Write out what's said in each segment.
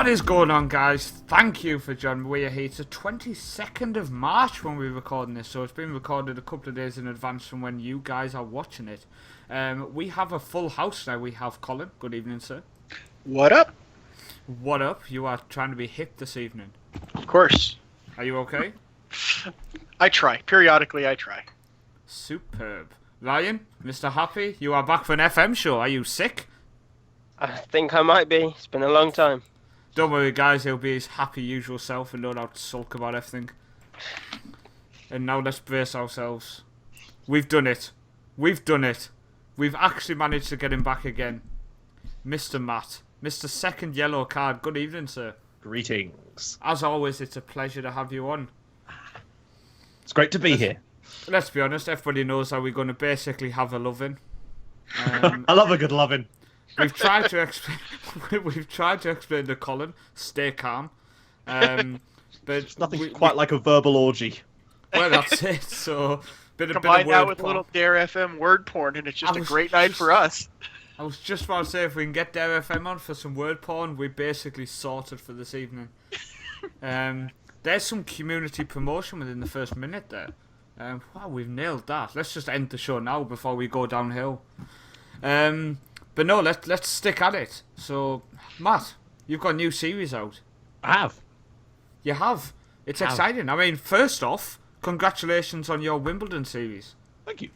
What is going on, guys? Thank you for joining me. We are here. It's the 22nd of March when we're recording this, so it's been recorded a couple of days in advance from when you guys are watching it. We have a full house now. We have Colin. Good evening, sir. What up? What up? You are trying to be hip this evening. Of course. Are you okay? I try. Periodically, I try. Superb. Ryan, Mr. Happy, you are back for an FM show. Are you sick? I think I might be. It's been a long time. Don't worry, guys. He'll be his happy usual self and no doubt sulk about everything. And now let's brace ourselves. We've done it. We've done it. We've actually managed to get him back again. Mr. Matt. Mr. Second Yellow Card. Good evening, sir. Greetings. As always, it's a pleasure to have you on. It's great to be here. Let's be honest, everybody knows how we're going to basically have a loving. I love a good loving. We've tried to explain. We've tried to explain to Colin, stay calm. But It's nothing quite like a verbal orgy. Well, that's it. So, bit of Combine that word with a porn. little Dare FM word porn, and it's just a great night for us. I was just about to say, if we can get Dare FM on for some word porn, we're basically sorted for this evening. There's some community promotion within the first minute there. Wow, we've nailed that. Let's just end the show now before we go downhill. But no, let's stick at it. So, Matt, you've got a new series out. I have. You have. It's exciting. I mean, first off, congratulations on your Wimbledon series. Thank you.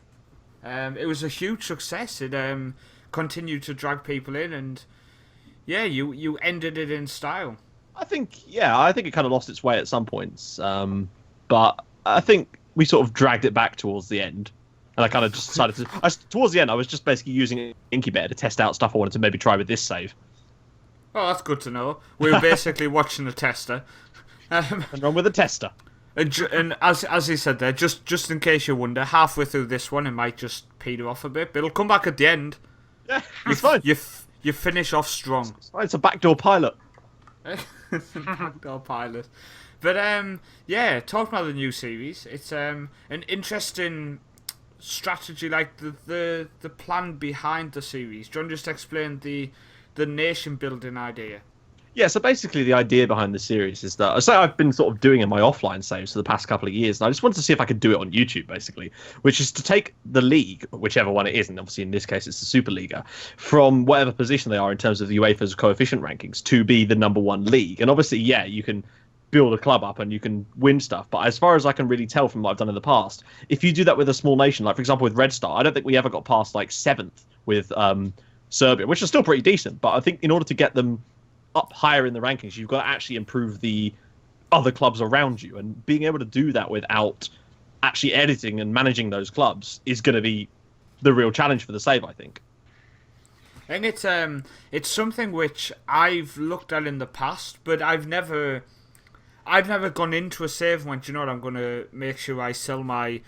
It was a huge success. It continued to drag people in, and yeah, you ended it in style. I think it kind of lost its way at some points. But I think we sort of dragged it back towards the end. And I kind of just decided to... towards the end, I was just basically using Incubator to test out stuff I wanted to maybe try with this save. Oh, that's good to know. We were basically watching the tester. Nothing wrong with the tester. And as he said there, just in case you wonder, halfway through this one, it might just peter off a bit. But it'll come back at the end. Yeah, it's fine. You finish off strong. It's a backdoor pilot. Backdoor pilot. But yeah, talking about the new series, it's an interesting strategy, like the plan behind the series. Do you want to just explain the nation building idea? Yeah, so basically the idea behind the series is that, so I've been sort of doing in my offline saves for the past couple of years, and I just wanted to see if I could do it on YouTube, basically, which is to take the league, whichever one it is, and obviously in this case it's the Superliga, from whatever position they are in terms of the UEFA's coefficient rankings to be the number one league. And obviously, yeah, you can build a club up and you can win stuff, but as far as I can really tell from what I've done in the past, if you do that with a small nation, like for example with Red Star, I don't think we ever got past like 7th with Serbia, which is still pretty decent, but I think in order to get them up higher in the rankings, you've got to actually improve the other clubs around you, and being able to do that without actually editing and managing those clubs is going to be the real challenge for the save, I think. I think it's something which I've looked at in the past, but I've never gone into a save and went, you know what, I'm going to make sure I sell my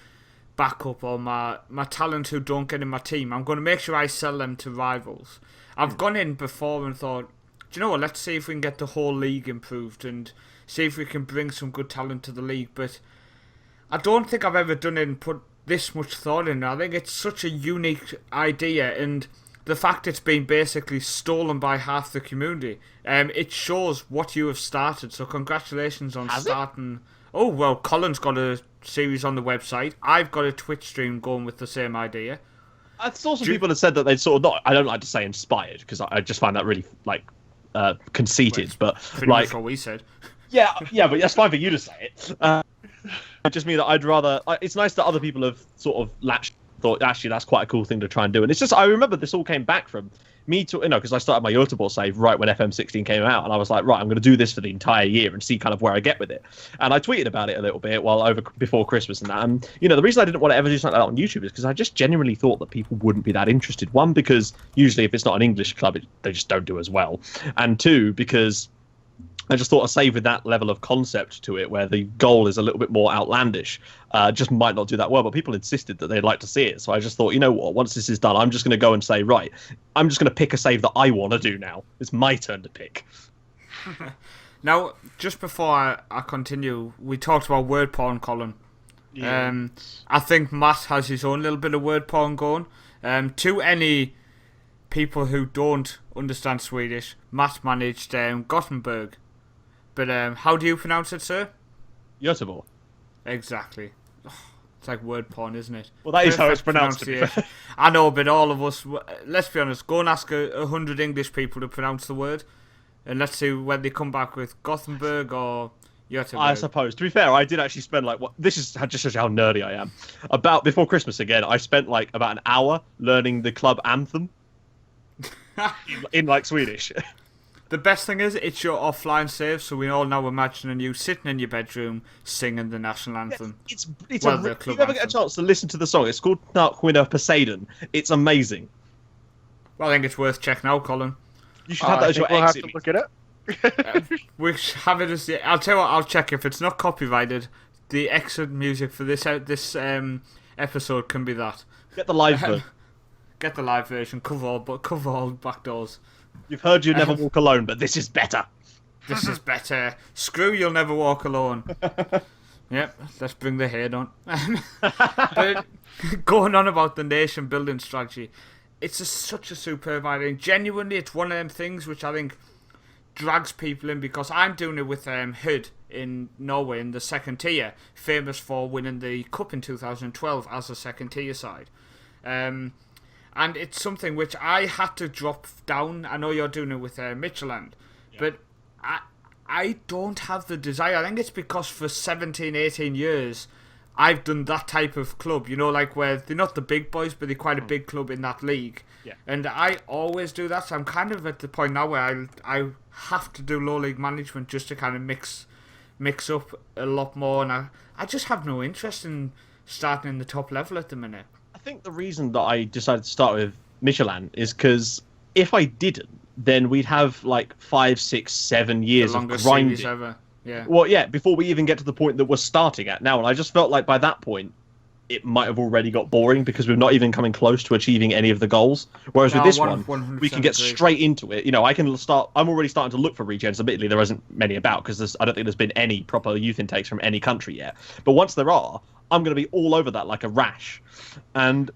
backup or my talent who don't get in my team. I'm going to make sure I sell them to rivals. I've gone in before and thought, do you know what, let's see if we can get the whole league improved and see if we can bring some good talent to the league. But I don't think I've ever done it and put this much thought in it. I think it's such a unique idea, and the fact it's been basically stolen by half the community, it shows what you have started. So congratulations on starting. Oh, well, Colin's got a series on the website. I've got a Twitch stream going with the same idea. I saw some people that said that they'd sort of not, I don't like to say inspired, because I just find that really, like, conceited, but pretty like much what we said. yeah, but that's fine for you to say it. I just mean that I'd rather. It's nice that other people have sort of thought actually that's quite a cool thing to try and do. And it's just I remember this all came back from me to because I started my Yotable save right when FM16 came out, and I was like, right, I'm going to do this for the entire year and see kind of where I get with it. And I tweeted about it a little bit before Christmas and that. And the reason I didn't want to ever do something like that on YouTube is because I just genuinely thought that people wouldn't be that interested. One, because usually if it's not an English club, they just don't do as well. And two, because I just thought a save with that level of concept to it, where the goal is a little bit more outlandish, just might not do that well. But people insisted that they'd like to see it. So I just thought, you know what, once this is done, I'm just going to go and say, right, I'm just going to pick a save that I want to do now. It's my turn to pick. Now, just before I continue, we talked about word porn, Colin. Yeah. I think Matt has his own little bit of word porn going. To any people who don't understand Swedish, Matt managed Gothenburg. But how do you pronounce it, sir? Göteborg. Exactly. It's like word porn, isn't it? Well, that is how it's Perfect pronounced. To be fair. pronunciation. I know, but all of us, let's be honest, go and ask 100 English people to pronounce the word, and let's see when they come back with Gothenburg or Göteborg. I suppose. To be fair, I did actually spend this is just shows you how nerdy I am. About before Christmas again, I spent like about an hour learning the club anthem in like Swedish. The best thing is, it's your offline save, so we all now imagining you sitting in your bedroom singing the national anthem. It's Well, a, the if club you ever get a anthem. chance to listen to the song, it's called Narkwinner Poseidon. It's amazing. Well, I think it's worth checking out, Colin. You should have that as your we'll have exit. to look it up. We have it as I'll tell you what, I'll check if it's not copyrighted. The exit music for this episode can be that. Get the live version. Get the live version. Cover all back doors. You've heard You Never Walk Alone, but this is better. This is better. Screw You'll Never Walk Alone. Yep, let's bring the head on. But going on about the nation building strategy, it's such a superb idea. Genuinely, it's one of them things which I think drags people in, because I'm doing it with Hood in Norway in the second tier, famous for winning the cup in 2012 as a second tier side. And it's something which I had to drop down. I know you're doing it with Midtjylland, but I don't have the desire. I think it's because for 17, 18 years, I've done that type of club, you know, like where they're not the big boys, but they're quite a big club in that league. Yeah. And I always do that, so I'm kind of at the point now where I have to do low league management just to kind of mix up a lot more, and I just have no interest in starting in the top level at the minute. I think the reason that I decided to start with Michelin is because if I didn't, then we'd have like 5, 6, 7 years The of longest grinding. series ever. Yeah. Well, yeah, before we even get to the point that we're starting at now. And I just felt like by that point, it might have already got boring because we're not even coming close to achieving any of the goals. Whereas with this one, we can get straight into it. You know, I can start. I'm already starting to look for regens. Admittedly, there isn't many about because I don't think there's been any proper youth intakes from any country yet. But once there are, I'm going to be all over that like a rash. And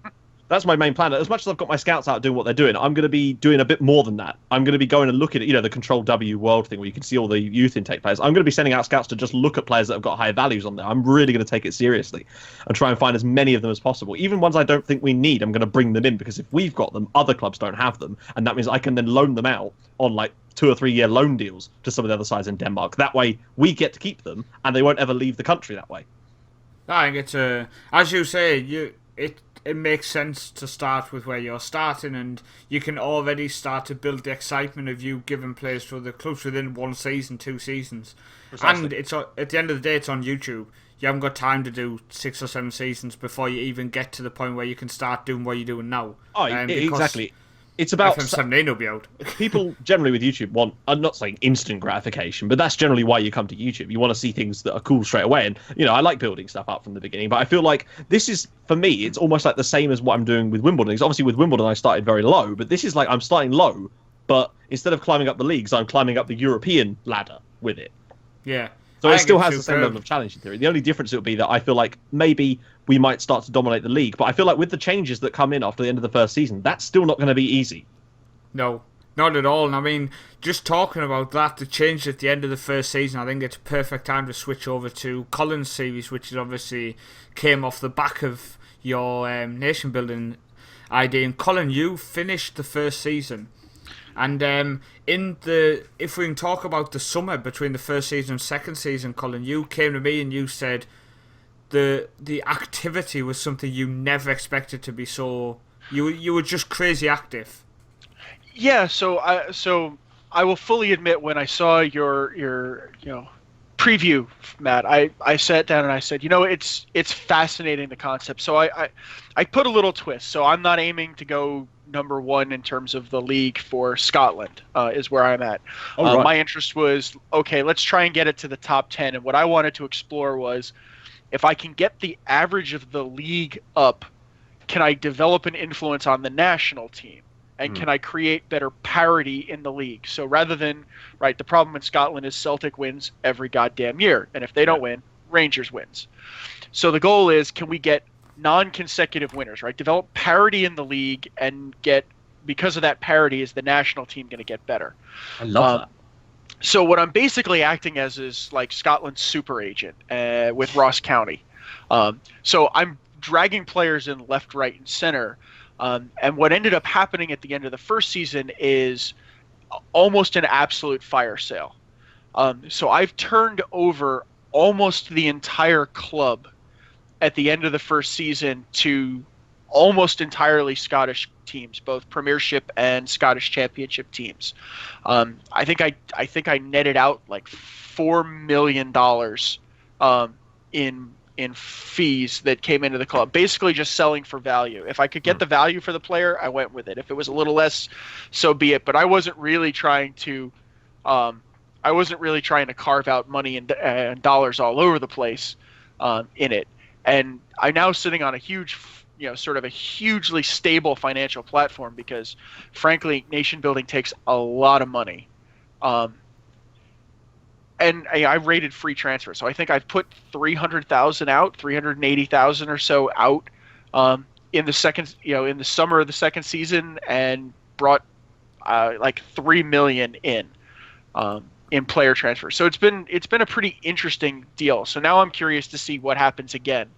that's my main plan. As much as I've got my scouts out doing what they're doing, I'm going to be doing a bit more than that. I'm going to be going and looking at, you know, the Control W World thing where you can see all the youth intake players. I'm going to be sending out scouts to just look at players that have got high values on there. I'm really going to take it seriously and try and find as many of them as possible. Even ones I don't think we need, I'm going to bring them in because if we've got them, other clubs don't have them. And that means I can then loan them out on like 2 or 3 year loan deals to some of the other sides in Denmark. That way we get to keep them and they won't ever leave the country that way. I think it's as you say, it makes sense to start with where you're starting, and you can already start to build the excitement of you giving players to other clubs within 1 season, 2 seasons. Precisely. And it's at the end of the day, it's on YouTube. You haven't got time to do 6 or 7 seasons before you even get to the point where you can start doing what you're doing now. Oh, exactly. It's about FM17 will be out. people generally with YouTube want, I'm not saying instant gratification, but that's generally why you come to YouTube. You want to see things that are cool straight away. And, you know, I like building stuff up from the beginning, but I feel like this is, for me, it's almost like the same as what I'm doing with Wimbledon. Because obviously with Wimbledon, I started very low, but this is like I'm starting low, but instead of climbing up the leagues, I'm climbing up the European ladder with it. Yeah. So I it think still it's has the same superb. level of challenge in theory. The only difference it would be that I feel like maybe we might start to dominate the league, but I feel like with the changes that come in after the end of the first season, that's still not going to be easy. No, not at all. And I mean, just talking about that, the change at the end of the first season, I think it's a perfect time to switch over to Colin's series, which is obviously came off the back of your nation building idea. And Colin, you finished the first season. And if we can talk about the summer between the first season and second season, Colin, you came to me and you said the activity was something you never expected to be so. You were just crazy active. Yeah, so I will fully admit when I saw your preview, Matt, I sat down and I said, it's fascinating, the concept. So I put a little twist. So I'm not aiming to go number 1 in terms of the league for Scotland, is where I'm at. Right. My interest was, okay, let's try and get it to the top 10. And what I wanted to explore was, if I can get the average of the league up, can I develop an influence on the national team? And can I create better parity in the league? So rather than, the problem in Scotland is Celtic wins every goddamn year. And if they don't win, Rangers wins. So the goal is, can we get non-consecutive winners, right? Develop parity in the league and get because of that parity, is the national team going to get better? I love that. So what I'm basically acting as is like Scotland's super agent with Ross County. So I'm dragging players in left, right, and center. And what ended up happening at the end of the first season is almost an absolute fire sale. So I've turned over almost the entire club at the end of the first season to almost entirely Scottish teams, both Premiership and Scottish Championship teams. I think I netted out like $4 million in fees that came into the club, basically just selling for value. If I could get the value for the player, I went with it. If it was a little less, so be it. But I wasn't really trying to carve out money and dollars all over the place in it. And I'm now sitting on a huge, sort of a hugely stable financial platform because, frankly, nation building takes a lot of money. And I rated free transfer, so I think I've put 300,000 out, 380,000 or so out in the second, in the summer of the second season, and brought like 3 million in player transfer. So it's been a pretty interesting deal. So now I'm curious to see what happens again.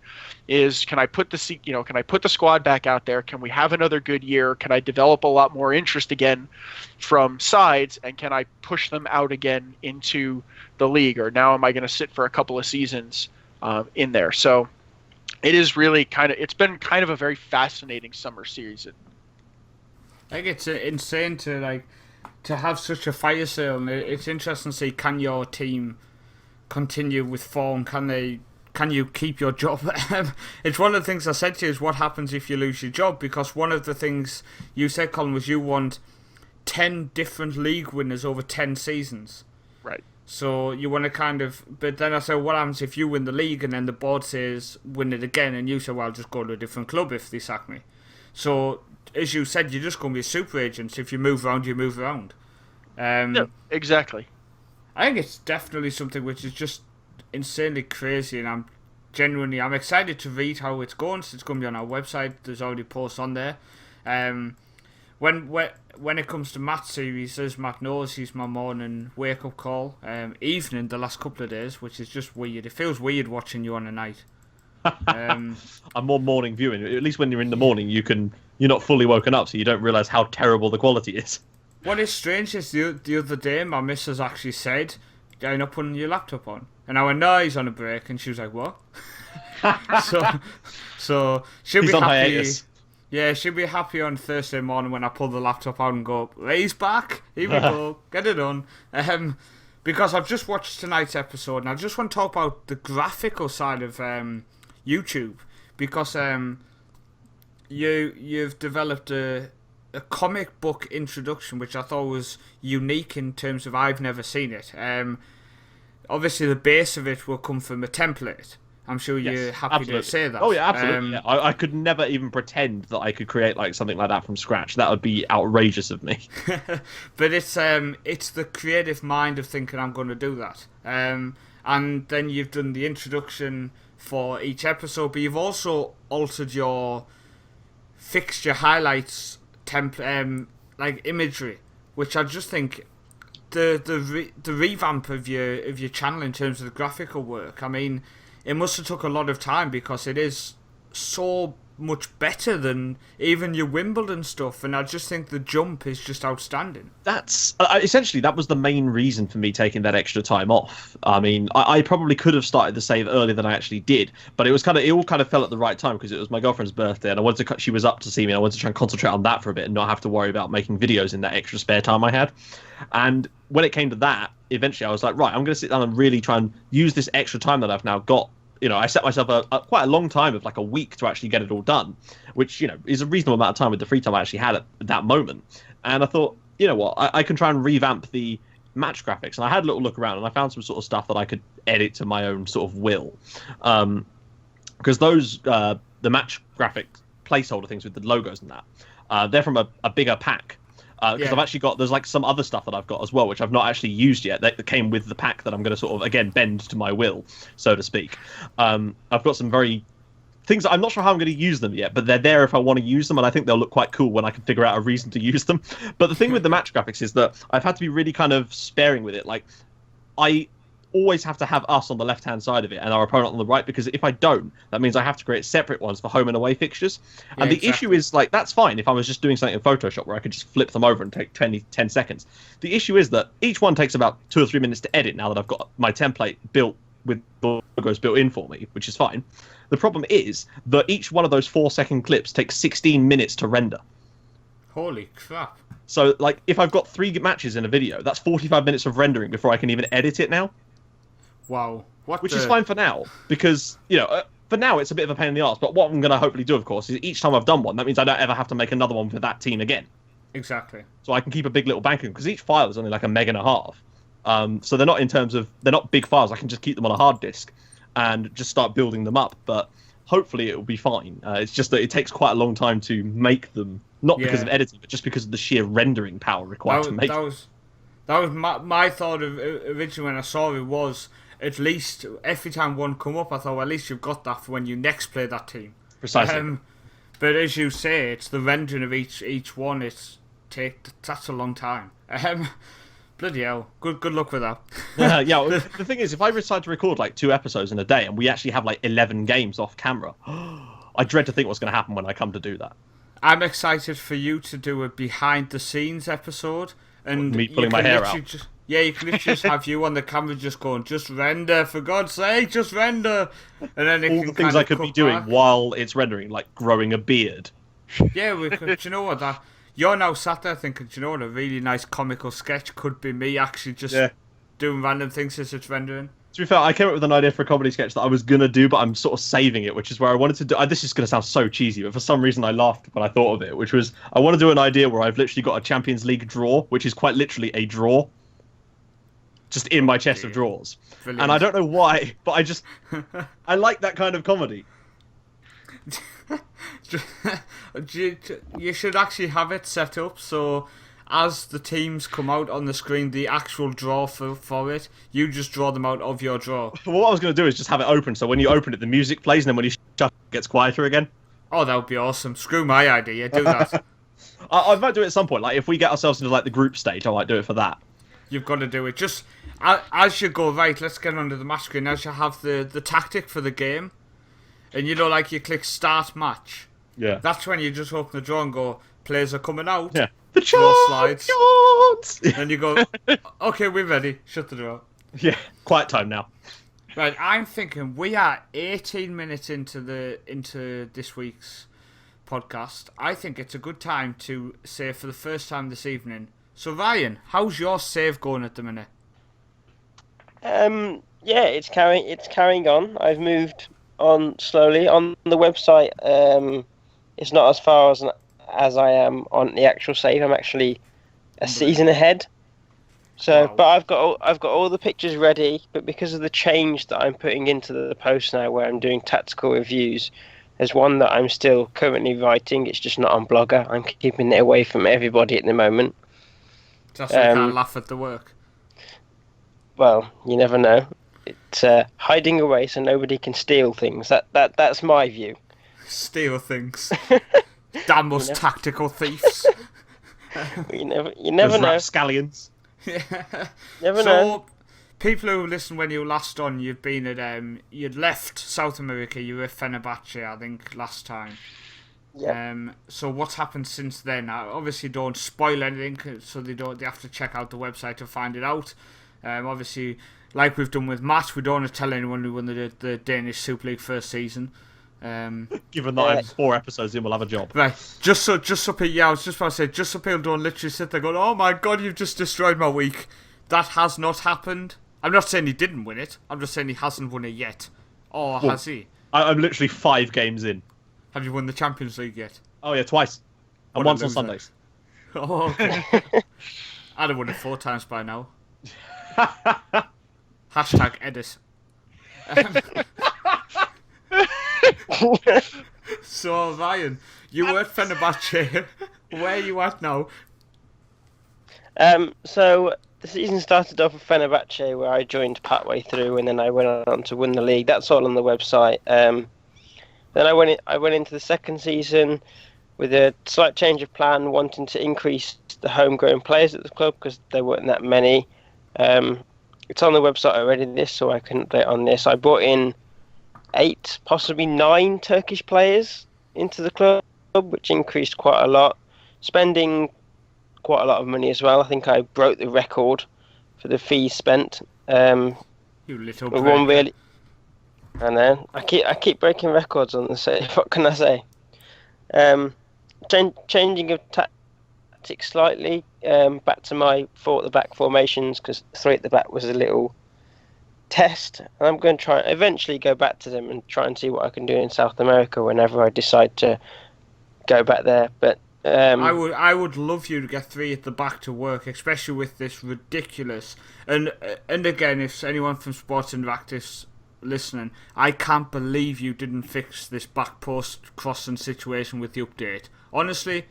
Can I put the squad back out there? Can we have another good year? Can I develop a lot more interest again from sides? And can I push them out again into the league? Or now am I going to sit for a couple of seasons in there? So it is really it's been kind of a very fascinating summer season. I think it's insane to have such a fire sale, and it's interesting to see, can your team continue with form? Can you keep your job? It's one of the things I said to you, is what happens if you lose your job, because one of the things you said, Colin, was you want 10 different league winners over 10 seasons. Right. So you want to but then I said, what happens if you win the league and then the board says win it again, and you say, well, I'll just go to a different club if they sack me. So as you said, you're just going to be a super agent. If you move around, you move around. Yeah, exactly. I think it's definitely something which is just insanely crazy, and I'm excited to read how it's going. So it's going to be on our website. There's already posts on there. When it comes to Matt's series, as Matt knows, he's my morning wake up call. Evening the last couple of days, which is just weird. It feels weird watching you on a night. I'm more morning viewing. At least when you're in the morning, you're not fully woken up, so you don't realise how terrible the quality is. What is strange is the other day, my missus actually said, "You're not putting your laptop on," and I went, "No, he's on a break," and she was like, "What?" so she'll he's be on happy. Hiatus. Yeah, she'll be happy on Thursday morning when I pull the laptop out and go, "He's back. Here we go. Get it done." Because I've just watched tonight's episode, and I just want to talk about the graphical side of YouTube, because you've developed a comic book introduction, which I thought was unique in terms of I've never seen it. Obviously, the base of it will come from a template. I'm sure you're happy absolutely. to say that. Oh yeah, absolutely. Yeah. I could never even pretend that I could create something like that from scratch. That would be outrageous of me. But it's the creative mind of thinking I'm going to do that. And then you've done the introduction for each episode, but you've also altered your fixture highlights imagery, which I just think the revamp of your channel in terms of the graphical work. I mean, it must have took a lot of time, because it is so much better than even your Wimbledon stuff, and I just think the jump is just outstanding. That's essentially, that was the main reason for me taking that extra time off. I mean, I probably could have started the save earlier than I actually did, but it all kind of fell at the right time, because it was my girlfriend's birthday, and she was up to see me, and I wanted to try and concentrate on that for a bit and not have to worry about making videos in that extra spare time I had. And when it came to that, eventually I was like, right, I'm going to sit down and really try and use this extra time that I've now got. I set myself quite a long time of a week to actually get it all done, which, is a reasonable amount of time with the free time I actually had at that moment. And I thought, you know what, I can try and revamp the match graphics. And I had a little look around, and I found some sort of stuff that I could edit to my own sort of will. Because those, the match graphic placeholder things with the logos and that, they're from a bigger pack. Because I've actually got, there's some other stuff that I've got as well, which I've not actually used yet, that came with the pack that I'm going to sort of, again, bend to my will, so to speak. I've got some very things I'm not sure how I'm going to use them yet, but they're there if I want to use them, and I think they'll look quite cool when I can figure out a reason to use them. But the thing with the match graphics is that I've had to be really kind of sparing with it. Like, I always have to have us on the left-hand side of it and our opponent on the right, because if I don't, that means I have to create separate ones for home and away fixtures. Yeah, and the exactly. issue is, like, that's fine if I was just doing something in Photoshop where I could just flip them over and take 10 seconds. The issue is that each one takes about 2 or 3 minutes to edit now that I've got my template built with logos built in for me, which is fine. The problem is that each one of those 4-second clips takes 16 minutes to render. Holy crap. So, like, if I've got 3 matches in a video, that's 45 minutes of rendering before I can even edit it now. Wow. Which is fine for now, because, for now it's a bit of a pain in the arse, but what I'm going to hopefully do, of course, is each time I've done one, that means I don't ever have to make another one for that team again. Exactly. So I can keep a big little bank, because each file is only like 1.5 meg. So they're not big files. I can just keep them on a hard disk and just start building them up, but hopefully it will be fine. It's just that it takes quite a long time to make them, not because of editing, but just because of the sheer rendering power required to make them. That was my thought of originally when I saw it was, at least every time one come up, I thought, well, at least you've got that for when you next play that team. Precisely. But as you say, it's the rendering of each one. That's a long time. Bloody hell. Good luck with that. Yeah. The thing is, if I decide to record like 2 episodes in a day and we actually have like 11 games off camera, I dread to think what's going to happen when I come to do that. I'm excited for you to do a behind the scenes episode. And me pulling my hair out. You can literally just have you on the camera just going, just render, for God's sake, just render. And then all the things I could be doing while it's rendering, like growing a beard. Yeah, do you know what? You're now sat there thinking, do you know what, a really nice comical sketch could be me actually just doing random things as it's rendering. To be fair, I came up with an idea for a comedy sketch that I was going to do, but I'm sort of saving it, which is where I wanted to do... This is going to sound so cheesy, but for some reason I laughed when I thought of it, which was I want to do an idea where I've literally got a Champions League drawer, which is quite literally a drawer, just in my chest of drawers. Brilliant. And I don't know why, but I like that kind of comedy. You should actually have it set up so as the teams come out on the screen, the actual draw for it, you just draw them out of your drawer. What I was going to do is just have it open, so when you open it, the music plays, and then when you shut it gets quieter again. Oh, that would be awesome. Screw my idea. Do that. I might do it at some point. Like, if we get ourselves into like the group stage, I might do it for that. You've got to do it. Just as you go, right, let's get onto the match screen. As you have the tactic for the game, and like you click start match. Yeah. That's when you just open the drawer and go, players are coming out. Yeah. The slides. champions! And you go, okay, we're ready. Shut the door. Yeah. Quiet time now. Right, I'm thinking we are 18 minutes into this week's podcast. I think it's a good time to say for the first time this evening. So Ryan, how's your save going at the minute? Yeah, it's carrying on. I've moved on slowly on the website. It's not as far as I am on the actual save. I'm actually a season ahead. So, wow. But I've got all the pictures ready. But because of the change that I'm putting into the post now, where I'm doing tactical reviews, there's one that I'm still currently writing. It's just not on Blogger. I'm keeping it away from everybody at the moment. Just so you can't laugh at the work. Well, you never know. It's hiding away so nobody can steal things. That's my view. Steal things. Damn us tactical thieves. You never Those know. Rapscallions. Never know. So, people who listened when you were last on, you've been at you'd left South America. You were at Fenerbahce, I think, last time. Yeah. So what's happened since then? Now, obviously, don't spoil anything, so they have to check out the website to find it out. Obviously, like we've done with Matt, we don't want to tell anyone who won the Danish Super League first season. Given that I'm 4 episodes in, we'll have a job. Right, just so people, I was just about to say, just so people don't literally sit there going, oh my god, you've just destroyed my week. That has not happened. I'm not saying he didn't win it. I'm just saying he hasn't won it yet. Or has he? I'm literally 5 games in. Have you won the Champions League yet? Oh yeah, twice. And once on Sundays. Oh, okay. I'd have won it 4 times by now. Hashtag edit. So Ryan, you were at Fenerbahce. Where are you at now? So the season started off with Fenerbahce, where I joined partway through, and then I went on to win the league. That's all on the website. Then I went into the second season with a slight change of plan, wanting to increase the homegrown players at the club because there weren't that many. It's on the website already, so I can update on this. I brought in 8, possibly 9 Turkish players into the club, which increased quite a lot, spending quite a lot of money as well. I think I broke the record for the fees spent. You little one really, I know. I keep breaking records on the site. What can I say? Changing of tactics slightly, back to my 4 at the back formations because 3 at the back was a little test, and I'm going to try and eventually go back to them and try and see what I can do in South America whenever I decide to go back there. But I would love you to get 3 at the back to work, especially with this ridiculous. And again, if anyone from Sports Interactive's listening, I can't believe you didn't fix this back post crossing situation with the update. Honestly,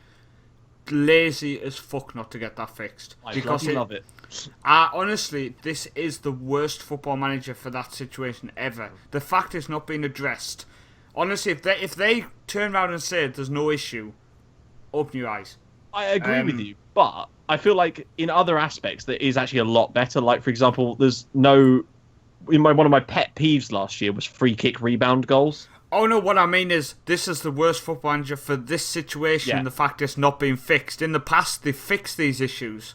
lazy as fuck not to get that fixed. I love it. Honestly, this is the worst Football Manager for that situation ever. The fact it's not been addressed. Honestly, if they turn around and say there's no issue, open your eyes. I agree with you, but I feel like in other aspects there is actually a lot better. Like, for example, there's no... one of my pet peeves last year was free kick rebound goals. Oh no, what I mean is this is the worst Football Manager for this situation, Yeah. the fact it's not being fixed. In the past, they've fixed these issues,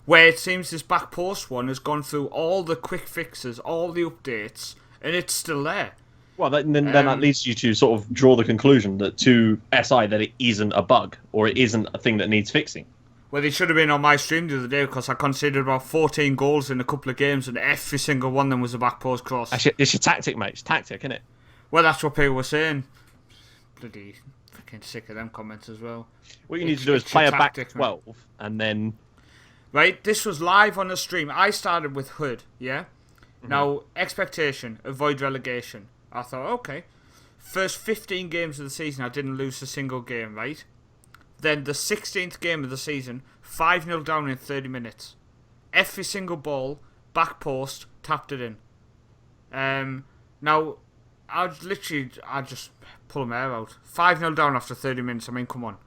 where it seems this back post one has gone through all the quick fixes, all the updates, and it's still there. Well, then that leads you to sort of draw the conclusion that to SI that it isn't a bug, or it isn't a thing that needs fixing. Well, they should have been on my stream the other day because I conceded about 14 goals in a couple of games, and every single one of them was a back post cross. Actually, it's your tactic, mate. It's tactic, isn't it? Well, that's what people were saying. Bloody fucking sick of them comments as well. What you need to do is play a back 12, and then... Right, this was live on the stream. I started with Hood, yeah? Now, expectation, avoid relegation. I thought, okay. First 15 games of the season, I didn't lose a single game, right? Then the 16th game of the season, 5-0 down in 30 minutes. Every single ball, back post, tapped it in. Now, I just pull my hair out. 5-0 down after 30 minutes, I mean, come on.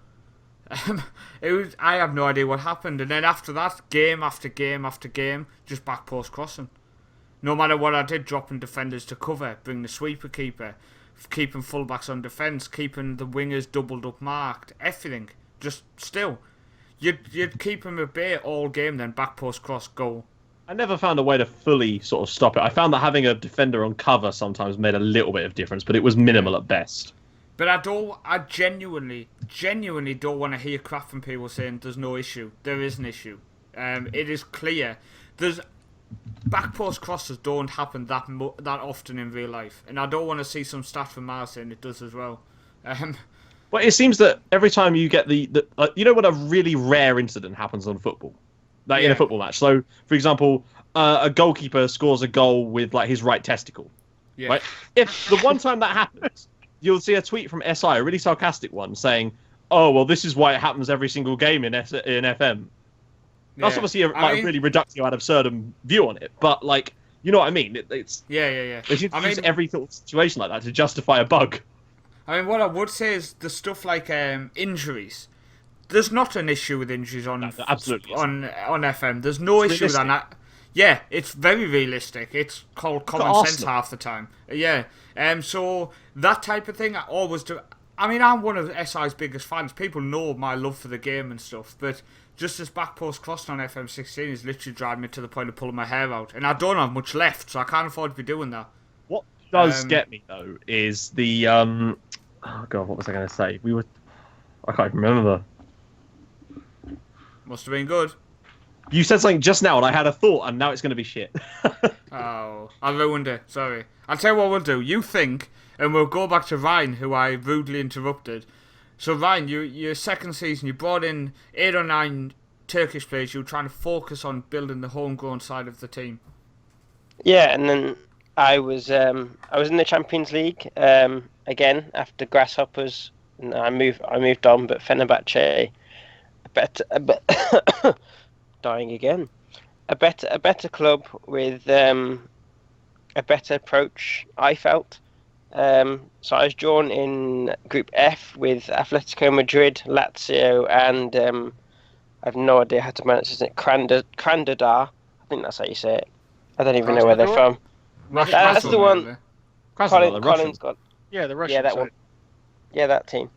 I have no idea what happened. And then after that, game after game after game, just back post crossing. No matter what I did, dropping defenders to cover, bring the sweeper keeper, keeping fullbacks on defence, keeping the wingers doubled up marked, everything. Just still. You'd keep them at bay all game, then back post cross, goal. I never found a way to fully sort of stop it. I found that having a defender on cover sometimes made a little bit of difference, but it was minimal at best. But I genuinely don't want to hear crap from people saying there's no issue. There is an issue. It is clear. There's back post crosses don't happen that often in real life, and I don't want to see some stat from Mars saying it does as well. Well, it seems that every time you get you know what a really rare incident happens on football, like in a football match. So, for example, a goalkeeper scores a goal with like his right testicle. Yeah. Right. If the one time that happens, you'll see a tweet from SI, a really sarcastic one, saying, "Oh, well, this is why it happens every single game in FM." That's obviously a really reductio ad absurdum view on it, but like, you know what I mean? It's yeah. They should use every situation like that to justify a bug. I mean, what I would say is the stuff like injuries. There's not an issue with injuries on absolutely on FM. There's no issue with that. Yeah, it's very realistic. It's called common sense half the time. Yeah. So that type of thing, I always do. I mean, I'm one of SI's biggest fans. People know my love for the game and stuff, but just this back post crossing on FM16 is literally driving me to the point of pulling my hair out. And I don't have much left, so I can't afford to be doing that. What does get me, though, is the... oh, God, what was I going to say? I can't even remember. Must have been good. You said something just now, and I had a thought, and now it's going to be shit. Oh, I ruined it. Sorry. I'll tell you what we'll do. You think, and we'll go back to Ryan, who I rudely interrupted. So, Ryan, your second season, you brought in 8 or 9 Turkish players. You were trying to focus on building the homegrown side of the team. Yeah, and then I was in the Champions League again after Grasshoppers. And I moved on, but Fenerbahce, dying again. A better club with a better approach, I felt. So I was drawn in Group F with Atletico Madrid, Lazio, and I have no idea how to pronounce it. Krasnodar. I think that's how you say it. I don't even know where they're from. That's the one. Colin's got. Yeah, the Russian Yeah, that side. one. Yeah, that team.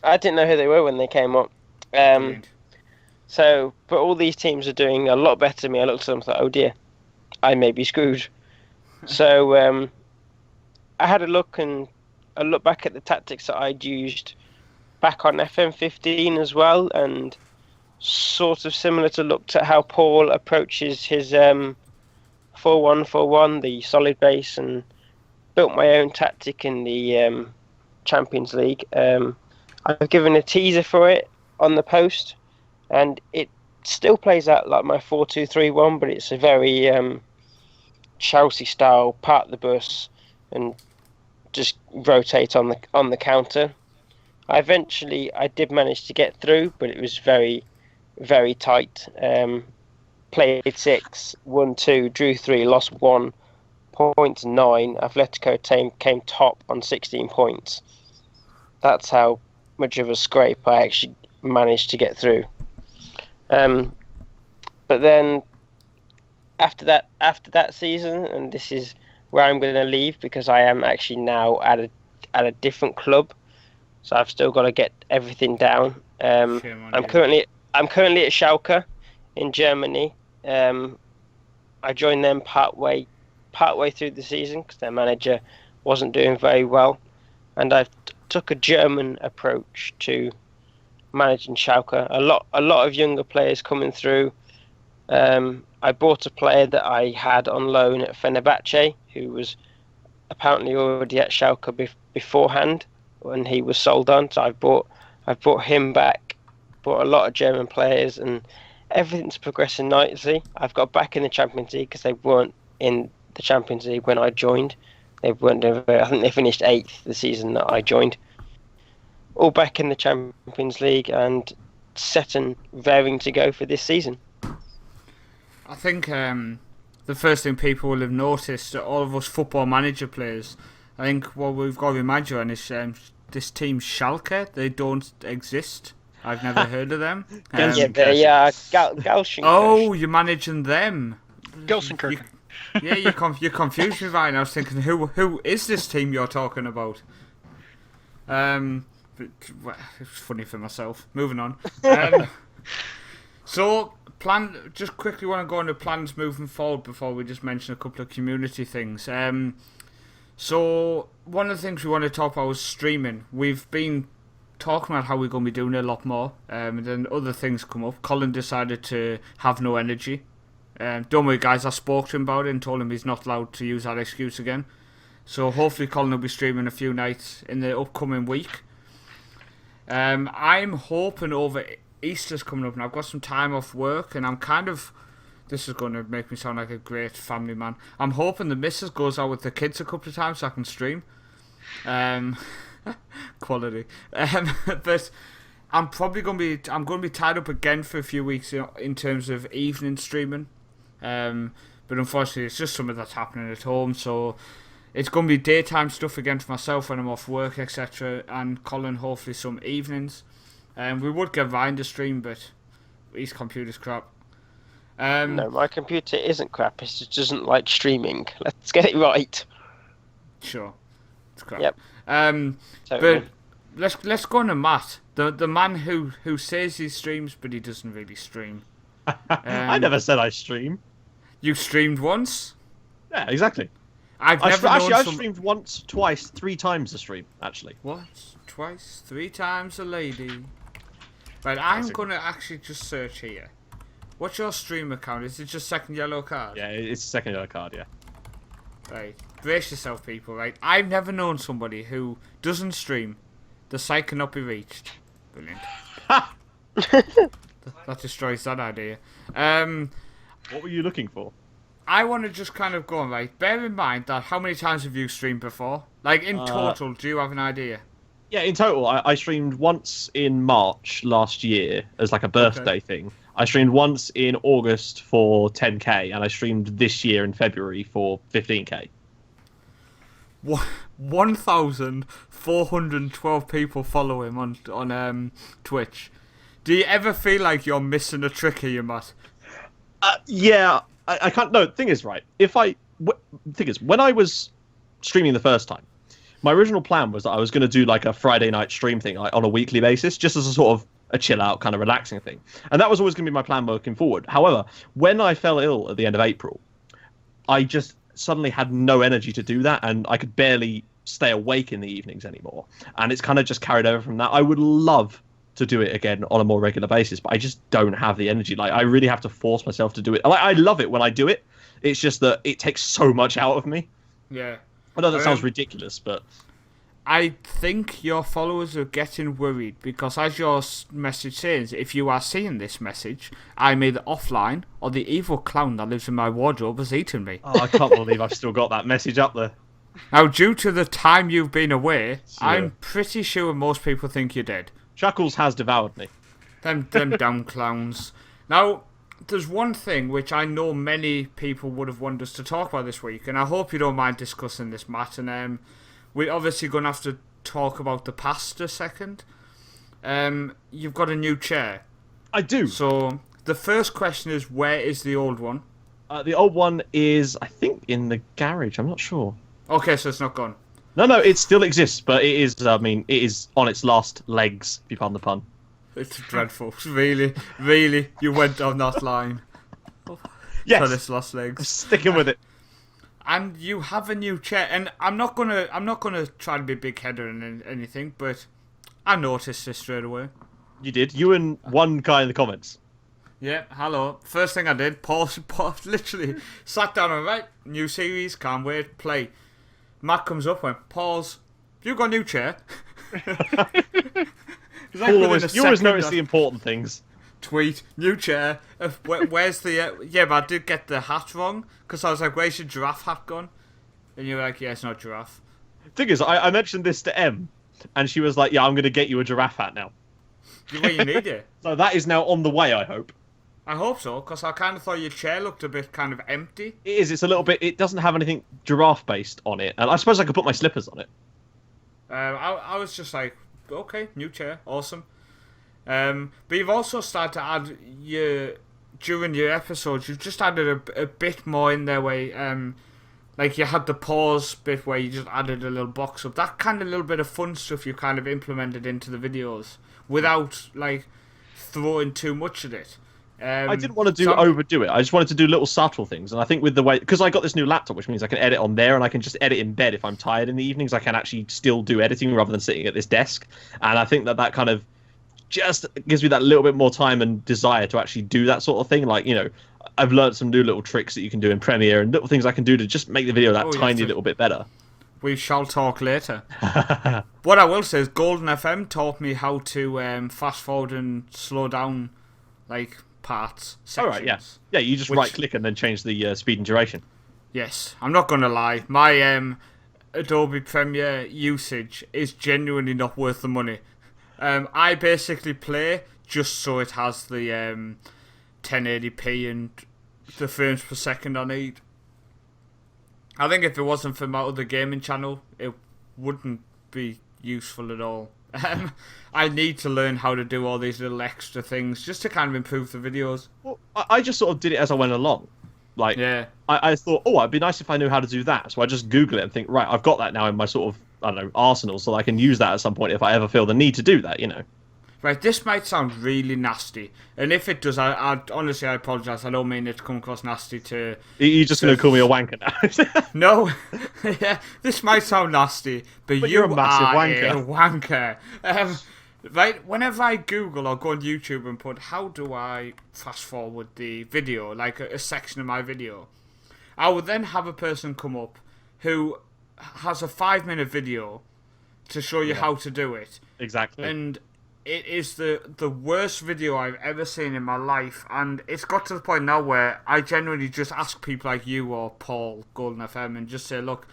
I didn't know who they were when they came up. So, but all these teams are doing a lot better than me. I looked at them and thought, oh dear, I may be screwed. So I had a look back at the tactics that I'd used back on FM15 as well, and sort of similar to looked at how Paul approaches his 4-1-4-1, the solid base, and built my own tactic in the Champions League. I've given a teaser for it on the post, and it still plays out like my 4-2-3-1, but it's a very Chelsea style, part the bus and just rotate on the counter. I did manage to get through, but it was very, very tight. Played 6, won 2, drew 3, lost 1, points 9. Atletico came top on 16 points. That's how much of a scrape I actually managed to get through. But then after that season, and this is where I'm going to leave because I am actually now at a different club, so I've still got to get everything down. I'm currently at Schalke in Germany. I joined them partway through the season because their manager wasn't doing very well, and I've took a German approach to managing Schalke. A lot of younger players coming through. I bought a player that I had on loan at Fenerbahce, who was apparently already at Schalke beforehand when he was sold on. So I've bought him back. Bought a lot of German players, and everything's progressing nicely. I've got back in the Champions League because they weren't in the Champions League when I joined. They weren't. I think they finished 8th the season that I joined. All back in the Champions League and set and raring to go for this season. I think the first thing people will have noticed, all of us football manager players, I think what we've got to remind you on is this team Schalke, they don't exist. I've never heard of them. Gelsenkirchen. Oh, you're managing them. Gelsenkirchen. You confused me, Ryan. I was thinking, who is this team you're talking about? But, well, it's funny for myself. Moving on. So, just quickly want to go into plans moving forward before we just mention a couple of community things. So, one of the things we want to talk about is streaming. We've been talking about how we're going to be doing it a lot more, and then other things come up. Colin decided to have no energy. Don't worry, guys, I spoke to him about it and told him he's not allowed to use that excuse again. So, hopefully Colin will be streaming a few nights in the upcoming week. I'm hoping over Easter's coming up and I've got some time off work, and I'm kind of, this is going to make me sound like a great family man, I'm hoping the missus goes out with the kids a couple of times so I can stream. Quality. But I'm probably going to be tied up again for a few weeks in terms of evening streaming. But unfortunately it's just something that's happening at home, so it's going to be daytime stuff again for myself when I'm off work, etc. And Colin, hopefully some evenings. We would get Ryan to stream, but his computer's crap. No, my computer isn't crap. It just doesn't like streaming. Let's get it right. Sure, it's crap. Yep. But let's go on to Matt, the man who says he streams, but he doesn't really stream. I never said I stream. You streamed once? Yeah, exactly. I've streamed once, twice, 3 times the stream, actually. Once, twice, 3 times a lady. Right, I'm going to actually just search here. What's your stream account? Is it just second yellow card? Yeah, it's second yellow card, yeah. Right, brace yourself, people, right? I've never known somebody who doesn't stream. The site cannot be reached. Brilliant. That destroys that idea. What were you looking for? I want to just kind of go, right, bear in mind that how many times have you streamed before? Like, in total, do you have an idea? Yeah, in total, I streamed once in March last year as like a birthday thing. I streamed once in August for 10k, and I streamed this year in February for 15k. 1,412 people follow him on Twitch. Do you ever feel like you're missing a trick here, Matt? Yeah, I can't. No, the thing is, right. When I was streaming the first time, my original plan was that I was going to do like a Friday night stream thing, like on a weekly basis, just as a sort of a chill out, kind of relaxing thing, and that was always going to be my plan working forward. However, when I fell ill at the end of April, I just suddenly had no energy to do that, and I could barely stay awake in the evenings anymore, and it's kind of just carried over from that. I would love to do it again on a more regular basis, but I just don't have the energy. Like, I really have to force myself to do it. Like, I love it when I do it. It's just that it takes so much out of me. Yeah. I know that sounds ridiculous, but I think your followers are getting worried because, as your message says, if you are seeing this message, I'm either offline or the evil clown that lives in my wardrobe has eaten me. I can't believe I've still got that message up there. Now, due to the time you've been away, Sure. I'm pretty sure most people think you're dead. Chuckles has devoured me. Them damn clowns. Now, there's one thing which I know many people would have wanted us to talk about this week, and I hope you don't mind discussing this, Matt. And we're obviously going to have to talk about the past a second. You've got a new chair. I do. So, the first question is, where is the old one? The old one is, I think, in the garage. I'm not sure. Okay, so it's not gone. No, it still exists, but it is, it is on its last legs, if you pardon the pun. It's dreadful. Really, you went on that line. Yes. For its last legs. I'm sticking with it. And you have a new chair, and I'm not gonna try to be big-headed and anything, but I noticed this straight away. You did. You and one guy in the comments. Yeah, hello. First thing I did, pause, literally sat down and right, new series, can't wait, play. Matt comes up, went, pause. You got a new chair? You always notice the important things. Tweet, new chair. Where's the... yeah, but I did get the hat wrong, because I was like, where's your giraffe hat gone? And you were like, yeah, it's not giraffe. Thing is, I mentioned this to Em, and she was like, yeah, I'm going to get you a giraffe hat now. Well, you need it. So that is now on the way, I hope. I hope so, because I kind of thought your chair looked a bit kind of empty. It is. It's a little bit... It doesn't have anything giraffe-based on it. And I suppose I could put my slippers on it. I was just like, okay, new chair, awesome. But you've also started to add during your episodes, you've just added a bit more in there where, like you had the pause bit where you just added a little box up. That kind of little bit of fun stuff you kind of implemented into the videos without, like, throwing too much at it. I didn't want to overdo it. I just wanted to do little subtle things. And I think with the way... Because I got this new laptop, which means I can edit on there, and I can just edit in bed if I'm tired in the evenings. I can actually still do editing rather than sitting at this desk. And I think that kind of just gives me that little bit more time and desire to actually do that sort of thing. Like, I've learned some new little tricks that you can do in Premiere and little things I can do to just make the video that tiny little bit better. We shall talk later. What I will say is Golden FM taught me how to fast forward and slow down, like, parts, sections. All right, yeah. Yeah, you just right-click and then change the speed and duration. Yes, I'm not going to lie. My Adobe Premiere usage is genuinely not worth the money. I basically play just so it has the 1080p and the frames per second I need. I think if it wasn't for my other gaming channel, it wouldn't be useful at all. I need to learn how to do all these little extra things just to kind of improve the videos. Well, I just sort of did it as I went along. Like, yeah. I thought, it'd be nice if I knew how to do that. So I just Google it and think, right, I've got that now in my sort of, I don't know, arsenal, so I can use that at some point if I ever feel the need to do that, Right, this might sound really nasty, and if it does, I honestly, I apologise. I don't mean it to come across nasty to... You're just going to call me a wanker now? No, yeah, this might sound nasty, but you're a massive wanker. Right, whenever I Google or go on YouTube and put, how do I fast forward the video, like a section of my video, I would then have a person come up who has a 5-minute video to show you how to do it. Exactly. And it is the worst video I've ever seen in my life, and it's got to the point now where I genuinely just ask people like you or Paul, Golden FM, and just say, look,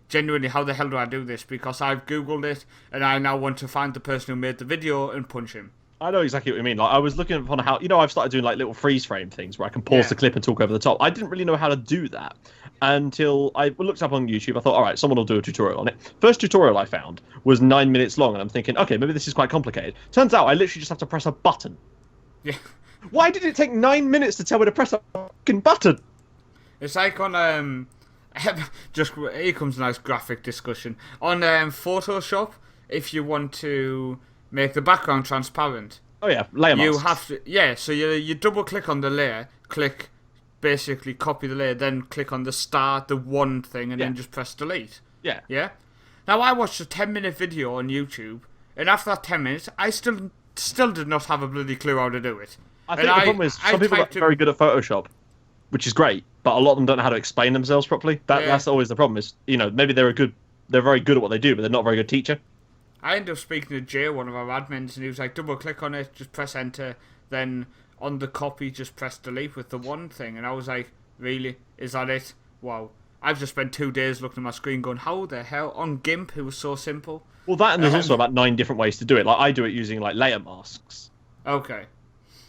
genuinely, how the hell do I do this? Because I've Googled it, and I now want to find the person who made the video and punch him. I know exactly what you mean. Like, I was looking upon how, I've started doing like little freeze frame things where I can pause the clip and talk over the top. I didn't really know how to do that until I looked up on YouTube. I thought, all right, someone will do a tutorial on it. First tutorial I found was 9 minutes long, and I'm thinking, okay, maybe this is quite complicated. Turns out I literally just have to press a button. Yeah. Why did it take 9 minutes to tell me to press a fucking button? It's like on just here comes a nice graphic discussion on Photoshop. If you want to make the background transparent, oh yeah, layer masks. You have to so you double click on the layer, basically copy the layer, then click on the one thing, and then just press delete. Yeah. Yeah. Now I watched a 10-minute video on YouTube, and after that 10 minutes, I still did not have a bloody clue how to do it. I think the problem is some people are very good at Photoshop, which is great, but a lot of them don't know how to explain themselves properly. That's always the problem. Is maybe they're very good at what they do, but they're not a very good teacher. I ended up speaking to Jay, one of our admins, and he was like, double click on it, just press enter, then on the copy, just press delete with the one thing. And I was like, really? Is that it? Wow. I've just spent 2 days looking at my screen going, how the hell? On GIMP, it was so simple. Well, that, and there's also about 9 different ways to do it. Like, I do it using, like, layer masks. Okay.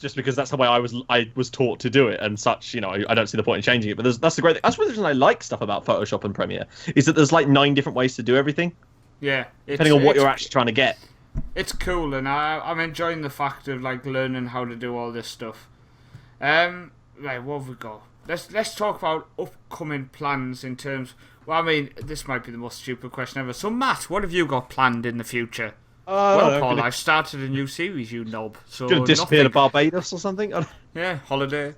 Just because that's the way I was taught to do it, and such, I don't see the point in changing it. But that's the great thing. That's one of the reasons I like stuff about Photoshop and Premiere, is that there's, like, 9 different ways to do everything. Yeah, depending on what you're actually trying to get. It's cool, and I'm enjoying the fact of like learning how to do all this stuff. Right, what have we got? Let's talk about upcoming plans in terms. Well, I mean, this might be the most stupid question ever. So, Matt, what have you got planned in the future? Well, Paul, I've started a new series, you knob. So gonna disappear to Barbados or something? Yeah, holiday.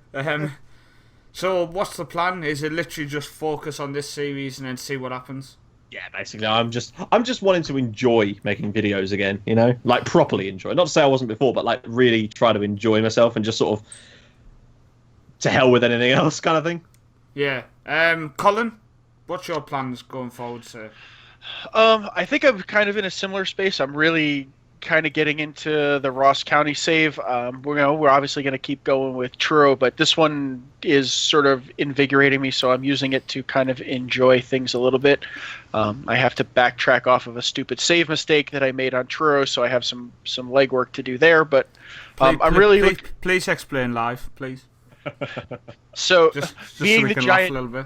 So, what's the plan? Is it literally just focus on this series and then see what happens? Yeah, basically, I'm just wanting to enjoy making videos again, like properly enjoy. Not to say I wasn't before, but like really try to enjoy myself and just sort of to hell with anything else kind of thing. Yeah. Colin, what's your plans going forward, sir? I think I'm kind of in a similar space. I'm really kind of getting into the Ross County save. We're obviously going to keep going with Truro, but this one is sort of invigorating me, so I'm using it to kind of enjoy things a little bit. I have to backtrack off of a stupid save mistake that I made on Truro, so I have some legwork to do there. But please explain live, please. So just being so we the can giant, laugh a little bit.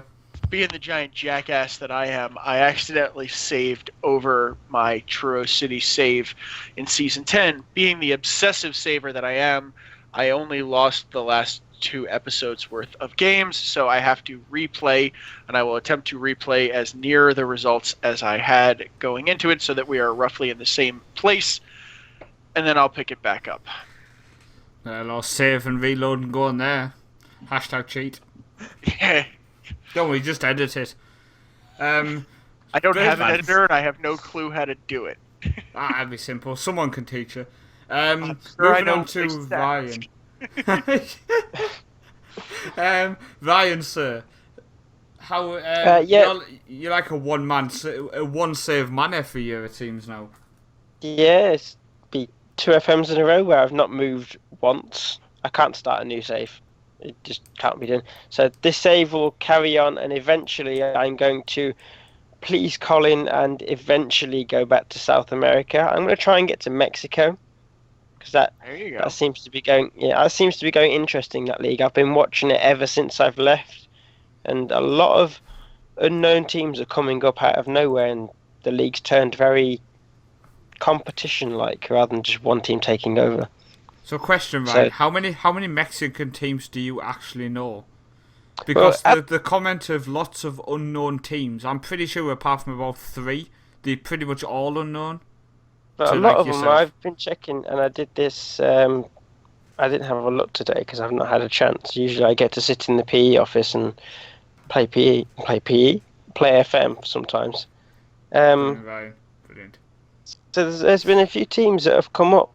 Being the giant jackass that I am, I accidentally saved over my Truro City save in Season 10. Being the obsessive saver that I am, I only lost the last 2 episodes worth of games, so I have to replay, and I will attempt to replay as near the results as I had going into it so that we are roughly in the same place, and then I'll pick it back up. I'll save and reload and go on there. Hashtag cheat. Yeah. Don't worry, just edit it. I don't have an editor, and I have no clue how to do it. That'd be simple. Someone can teach you. Sure, Moving on to Ryan. Ryan, sir. How? You're like a one save man every year, it seems now. Yeah, it's be 2 FMs in a row where I've not moved once. I can't start a new save. It just can't be done. So this save will carry on, and eventually I'm going to please Colin and eventually go back to South America. I'm going to try and get to Mexico because that seems to be going. Yeah, that seems to be going interesting. That league. I've been watching it ever since I've left, and a lot of unknown teams are coming up out of nowhere, and the league's turned very competition-like rather than just one team taking over. So, question, Ryan, how many Mexican teams do you actually know? Because the comment of lots of unknown teams, I'm pretty sure apart from about 3, they're pretty much all unknown. But a lot of them, I've been checking, and I did this. I didn't have a look today because I've not had a chance. Usually, I get to sit in the PE office and play FM sometimes. Right, brilliant. So there's been a few teams that have come up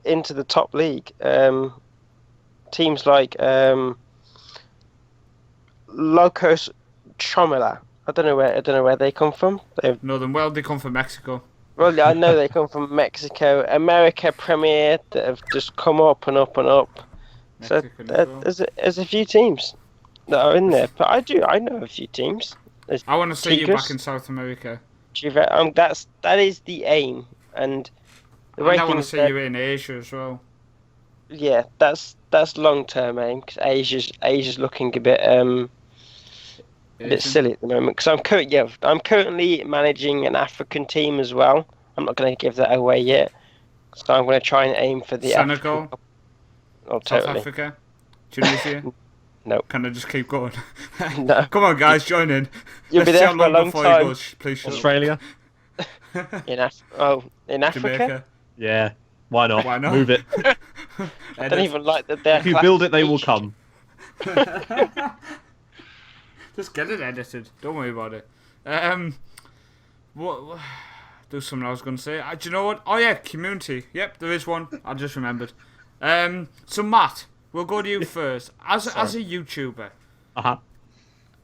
into the top league. Teams like Locos Chomela. I don't know where they come from. Know them well. They come from Mexico. Well, I know they come from Mexico. America Premier that have just come up and up and up. Mexican so there's a few teams that are in there. But I know a few teams. I want to see you back in South America. That is the aim, and The And I want to rankings, see you in Asia as well. yeah, that's long term aim because Asia's looking a bit Asian. silly at the moment. Because I'm currently managing an African team as well. I'm not going to give that away yet. So I'm going to try and aim for the Senegal, African. Oh, South totally. Africa, Tunisia. No. Can I just keep going? No. Come on, guys, join in. You'll be Let's see there how for a long before time. he goes. Please shut Australia. In Africa? Jamaica. Yeah. Why not? Why not? Move it. I don't even like that they're If you build it, they will come. Just get it edited. Don't worry about it. What? There's something I was going to say. Do you know what? Oh yeah, community. Yep, there is one. I just remembered. So Matt, we'll go to you first. As a YouTuber,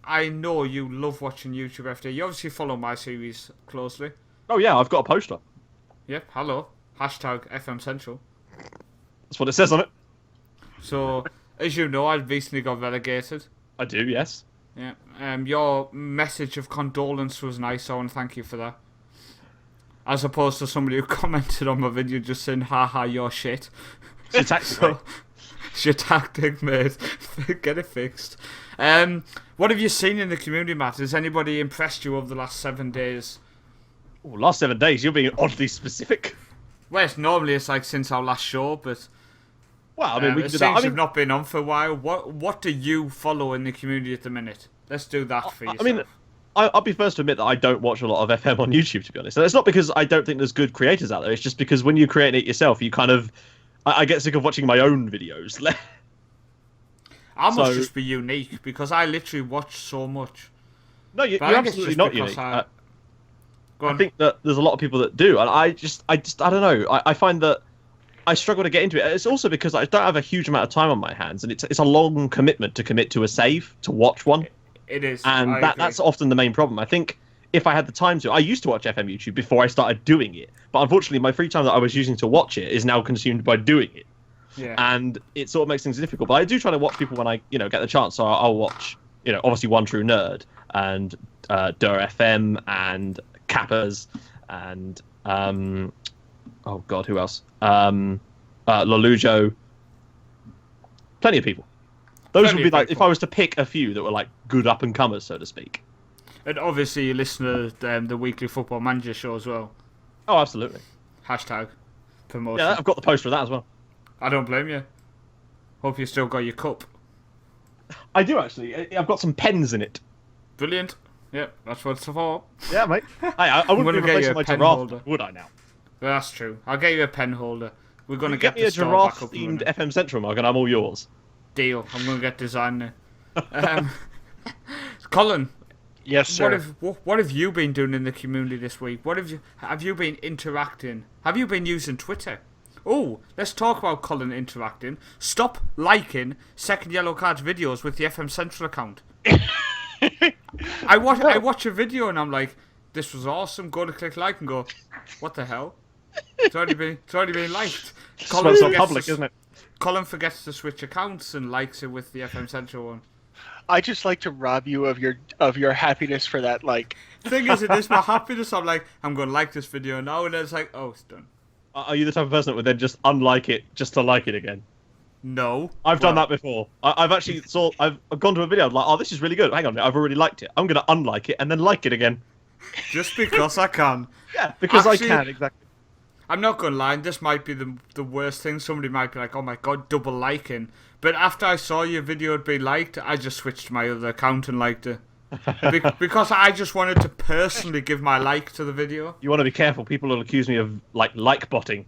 I know you love watching YouTube every day. You obviously follow my series closely. Oh yeah, I've got a poster. Yep. Hello. Hashtag FM Central. That's what it says on it. So, as you know, I recently got relegated. I do, yes. Yeah. Your message of condolence was nice. I want to thank you for that. As opposed to somebody who commented on my video just saying, haha, you're shit. It's your tactic, mate. It's your tactic, mate. Get it fixed. What have you seen in the community, Matt? Has anybody impressed you over the last 7 days? Ooh, last 7 days, you're being oddly specific. Well, normally it's like since our last show, but... Well, I mean, we can it do seems that. you've not been on for a while. What do you follow in the community at the minute? Let's do that for yourself. I mean, I'll be first to admit that I don't watch a lot of FM on YouTube, to be honest. And it's not because I don't think there's good creators out there. It's just because when you create it yourself, you kind of... I get sick of watching my own videos. I must just be unique, because I literally watch so much. No, you're absolutely not unique. I think that there's a lot of people that do, and I don't know. I find that I struggle to get into it. It's also because I don't have a huge amount of time on my hands, and it's a long commitment to commit to a save, to watch one. It is. And that's often the main problem. I think if I had the time to... I used to watch FM YouTube before I started doing it, but unfortunately my free time that I was using to watch it is now consumed by doing it. Yeah. And it sort of makes things difficult. But I do try to watch people when I, get the chance. So I'll watch, obviously One True Nerd and Dur FM and Kappas and oh god, who else? Lolujo. Plenty of people. Those would be like if I was to pick a few that were like good up and comers, so to speak. And obviously you listen to the Weekly Football Manager show as well. Oh, absolutely. Hashtag promotion. Yeah, I've got the poster of that as well. I don't blame you. Hope you still got your cup. I do actually. I've got some pens in it. Brilliant. Yep, that's what it's for. Yeah, mate. I wouldn't be replacing my giraffe, holder. would I now? Well, that's true. I'll get you a pen holder. We're going to get get me the a store back up. giraffe-themed FM Central mug, and I'm all yours. Deal. I'm going to get design now. Colin. Yes, sir. What have you been doing in the community this week? What have you been interacting? Have you been using Twitter? Oh, let's talk about Colin interacting. Stop liking Second Yellow Card's videos with the FM Central account. I watch a video and I'm like, this was awesome. Go to click like and go, what the hell? It's already been liked. It's on public, isn't it? Colin forgets to switch accounts and likes it with the FM Central one. I just like to rob you of your happiness for that. Like, thing is, it is my happiness. I'm like, I'm going to like this video now, and then it's like, oh, it's done. Are you the type of person that would then just unlike it just to like it again? No. I've done that before. I've actually I've gone to a video, I'm like, oh, this is really good. Hang on, I've already liked it. I'm going to unlike it and then like it again. Just because I can. Yeah, because actually, I can, exactly. I'm not going to lie, this might be the worst thing. Somebody might be like, oh my god, double liking. But after I saw your video had been liked, I just switched to my other account and liked it. Because I just wanted to personally give my like to the video. You want to be careful. People will accuse me of like botting.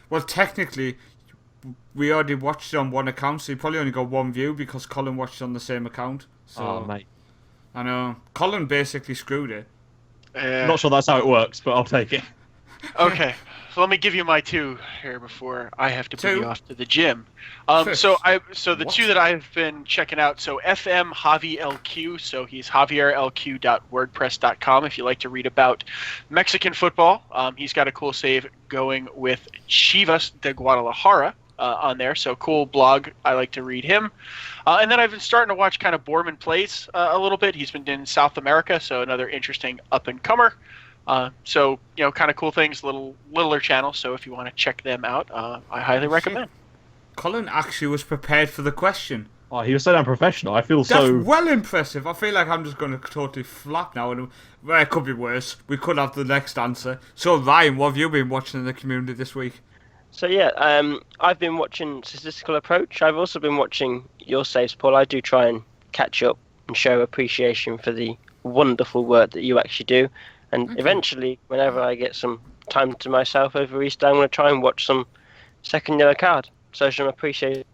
Well, technically, we already watched it on one account, so you probably only got one view because Colin watched it on the same account. So, oh, mate. I know. Colin basically screwed it. I'm not sure that's how it works, but I'll take it. Okay, so let me give you my two here before I have to put you off to the gym. So the two that I've been checking out. So FM Javi LQ. So he's javierlq.wordpress.com. If you like to read about Mexican football, he's got a cool save going with Chivas de Guadalajara on there. So cool blog. I like to read him. And then I've been starting to watch kind of Borman Plays a little bit. He's been in South America, so another interesting up and comer. So kind of cool things, littler channel. So if you want to check them out, I highly recommend. Colin actually was prepared for the question. Oh, he was so damn professional. I feel That's so. well impressive. I feel like I'm just going to totally flap now. And well, it could be worse. We could have the next answer. So, Ryan, what have you been watching in the community this week? So yeah, I've been watching Statistical Approach. I've also been watching your saves, Paul. I do try and catch up and show appreciation for the wonderful work that you actually do. And eventually, whenever I get some time to myself over Easter, I'm going to try and watch some Second Yellow Card. So some appreciation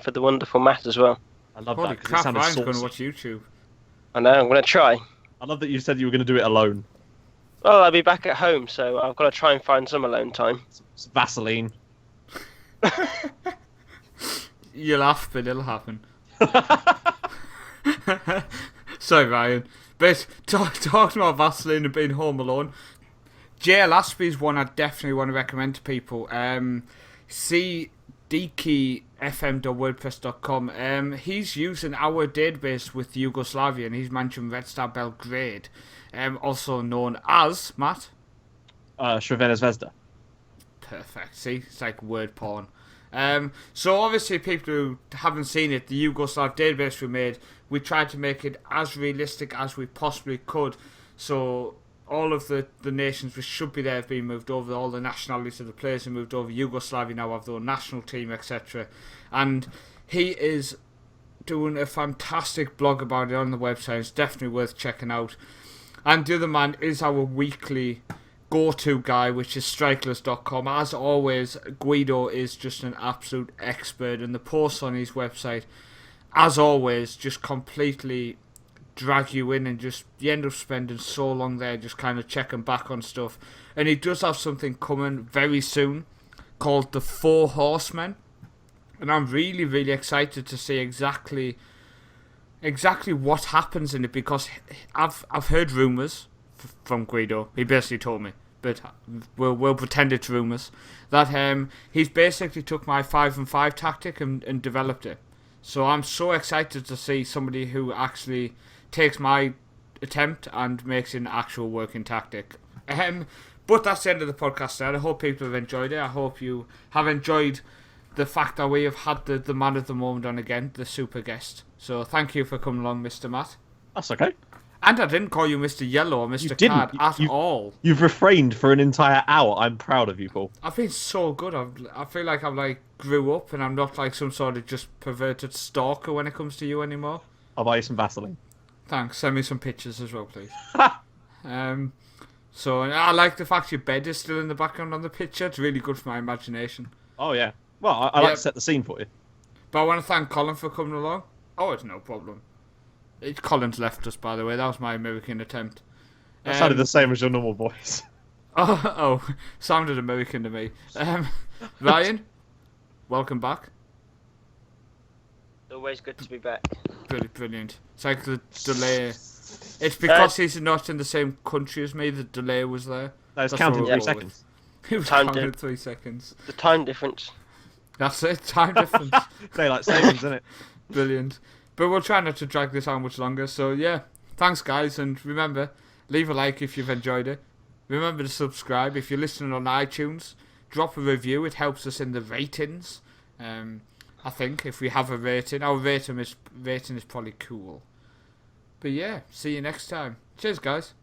for the wonderful Matt as well. I love Holy that because it crap, sounded Ryan's saucy. going to watch YouTube. I know, I'm going to try. I love that you said you were going to do it alone. Well, I'll be back at home, so I've got to try and find some alone time. It's Vaseline. You laugh, but it'll happen. Sorry, Ryan. But talking about Vaseline and being home alone, JL Aspie's one I definitely want to recommend to people. See DkyfOf.wordpress.com. He's using our database with Yugoslavia, and he's mentioned Red Star Belgrade, also known as, Matt? Crvena Zvezda. Perfect. See, it's like word porn. So obviously, people who haven't seen it, the Yugoslav database we made, we tried to make it as realistic as we possibly could. So all of the nations which should be there have been moved over. All the nationalities of the players have moved over. Yugoslavia now have their own national team, etc. And he is doing a fantastic blog about it on the website. It's definitely worth checking out. And the other man is our weekly go-to guy, which is strikeless.com. As always, Guido is just an absolute expert, and the posts on his website, as always, just completely drag you in, and just you end up spending so long there just kind of checking back on stuff. And he does have something coming very soon called the Four Horsemen, and I'm really, really excited to see exactly what happens in it, because I've heard rumours from Guido. He basically told me, but we'll pretend it's rumours, that he's basically took my 5-and-5 tactic and developed it. So I'm so excited to see somebody who actually takes my attempt and makes it an actual working tactic. But that's the end of the podcast there. I hope people have enjoyed it. I hope you have enjoyed the fact that we have had the man of the moment on again, the super guest. So thank you for coming along, Mr. Matt. That's okay. And I didn't call you Mr. Yellow or Mr. Card at all. You've refrained for an entire hour. I'm proud of you, Paul. I've been so good. I feel like I've grew up, and I'm not like some sort of just perverted stalker when it comes to you anymore. I'll buy you some Vaseline. Thanks. Send me some pictures as well, please. So I like the fact your bed is still in the background on the picture. It's really good for my imagination. Oh yeah. Well, I like to set the scene for you. But I want to thank Colin for coming along. Oh, it's no problem. Colin's left us, by the way. That was my American attempt. That sounded the same as your normal voice. Oh, sounded American to me. Ryan, welcome back. Always good to be back. Brilliant. It's like the delay. It's because he's not in the same country as me. The delay was there. No, it's counting 3 seconds. It was Time counting 3 seconds. The time difference. That's it. Time difference. Daylight savings, isn't it? Brilliant. But we'll try not to drag this out much longer. So yeah, thanks guys, and remember, leave a like if you've enjoyed it. Remember to subscribe if you're listening on iTunes. Drop a review. It helps us in the ratings. I think if we have a rating, our rating is probably cool. But yeah, see you next time. Cheers, guys.